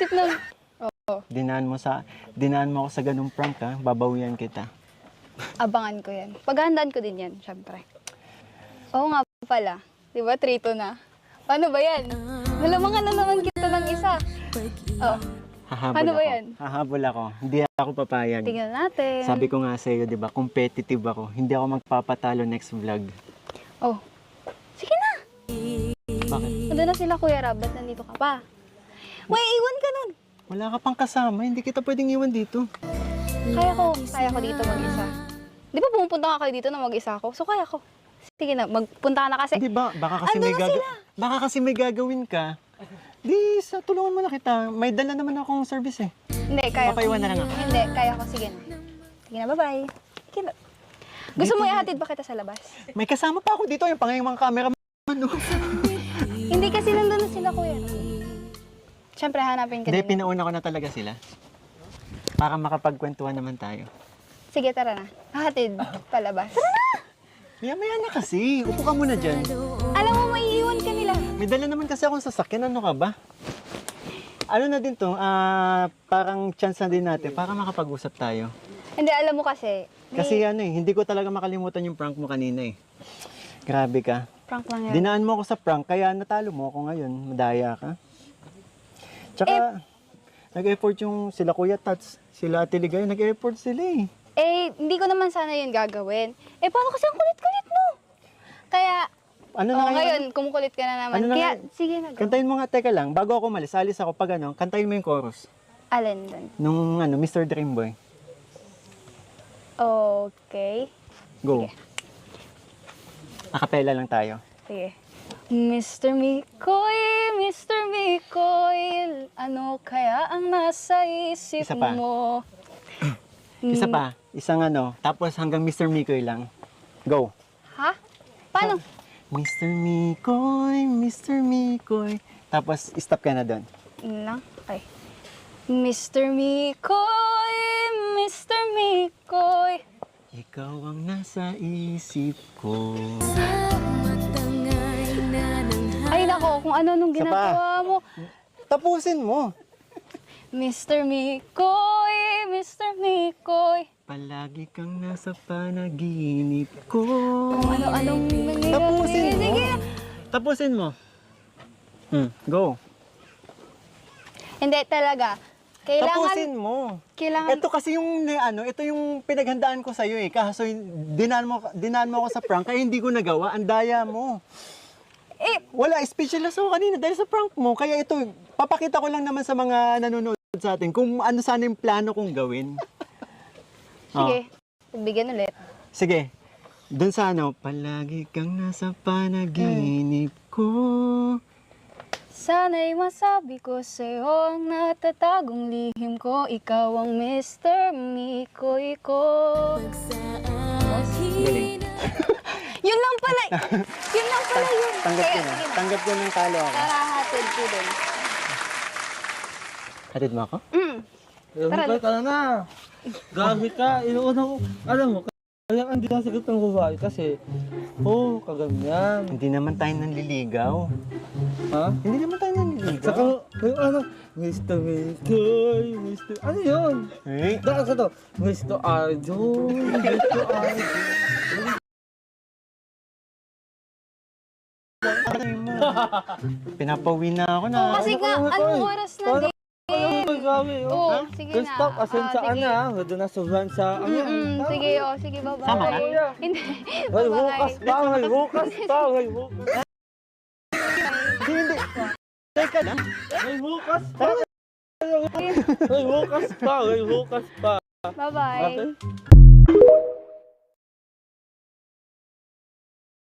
isip ng... Oo, Dinaan mo ako sa ganung prank ha, babawian kita. abangan ko yan. Paghahandaan ko din yan, syempre. Oo nga pala. Di ba, 3-2 na? Paano ba yan? Malamangan na naman kita ng isa. Oh, Hahabol Ano ba ako. yan? Hahabol ako. Hindi ako papayag. tingnan natin. Sabi ko nga sa iyo, 'di ba, competitive ako. Hindi ako magpapatalo next vlog. Oh, sige na. Bakit? Nandun na sila, Kuya Rab. Ba't nandito ka pa? May iwan ka nun. Wala ka pang kasama, hindi kita pwedeng iwan dito. Kaya ko dito mag-isa. Di ba pumupunta ka kayo dito na mag-isa ako? So kaya ko. Sige na, magpunta ka na kasi. Hindi ba? Baka kasi may gagawin ka. Di, tulungan mo na kita. May dala naman akong service eh. Hindi, kaya ko. Papaiwan na lang ako. Hindi, kaya ko. Sige na. Sige na, bye-bye. Sige na. Gusto mo ihatid ba kita sa labas? May kasama pa ako dito, yung pangayang camera. Hindi kasi nandun na sila, Kuya. Siyempre, hanapin ka Hindi, din. pinauna ko na talaga sila. Para makapagkwentuhan naman tayo. Sige, tara na. Hahatid palabas. Tara na! Maya-maya na kasi. Upo ka muna dyan. Alam mo, maiiwan ka nila. May dala naman kasi akong sasakyan. Ano ka ba? Ano na din to? Parang chance na din natin para makapag-usap tayo. Hindi, alam mo kasi. Kasi hindi ko talaga makalimutan yung prank mo kanina eh. Grabe ka. Prank lang yan. Dinaan mo ako sa prank, kaya natalo mo ako ngayon. Madaya ka. Tsaka, nag-effort yung sila Kuya Tats, sila Ate Ligay, nag-effort sila eh. Hindi ko naman sana yun gagawin. Paano kasi ang kulit-kulit mo? Kaya, Ano na ngayon, kumukulit ka na naman. Ano na Kaya, ngayon? sige na. Go. Kantayin mo nga, teka lang, bago ako umalis, alis ako pag kantayin mo yung chorus. Alin dun? Nung Mr. Dreamboy. Okay. Go. Sige. Akapela lang tayo. Sige. Mr. Mikoy, ano kaya ang nasa isip Isa pa. mo? Isa pa, isang tapos hanggang Mr. Mikoy lang. Go. Ha? Paano? Mr. Mikoy. Tapos, stop ka na doon. Yun lang? Okay. Mr. Mikoy. Ikaw ang nasa isip ko. Ay nako, kung ano nung Isa pa. ginagawa mo. Tapusin mo. Mr. Mikoy. Palagi kang nasa panaginip ko. Kung ano-anong nangyayari. Tapusin mo. Sige. Tapusin mo. Go. Hindi talaga. Kailangan, Tapusin mo. kailangan, Ito kasi ito yung pinaghandaan ko sa iyo eh. Kaso dinaan mo ako sa prank kaya hindi ko nagawa. Ang daya mo. Wala, speechless ako kanina dahil sa prank mo. Kaya ito, papakita ko lang naman sa mga nanonood sa atin kung ano sana yung plano kong gawin. sige, bigyan ulit. Sige. Doon sa palagi kang nasa panaginip ko. Sana'y masabi ko sa'yo ang natatagong lihim ko. Ikaw ang Mr. Mikoy ko. Galing. Yun lang pala. Yun lang pala yun. Tanggap ko Kaya, na. sige na. Tanggap ko ng talo ako. Tara, hatid ko din. Hatid mo ako? Tara. Tara na. Gabi ka. Inuuna ko. Alam mo, kaya ang dinasagot ng babae kasi, kaganyan. Hindi naman tayo nanliligaw. Ha? Hindi naman tayo nanliligaw. Saka, Mr. Mikoy, Mr. Ano yun? Eh? Daan ka to. Mr. Arjun, Mr. Arjun. Pinapauwi na ako na. Kasi nga, anong oras na din? Ay, gabi. Oo, sige na. Stop, asensaan sige. na. Doon na sobrang sa Sige, sige, bye-bye. Sama ka? Hindi, May bye-bye. bukas pa, may bukas pa, may bukas. Hindi. Teka lang. May bukas pa. May bukas pa, may bukas pa. Bye-bye. Okay?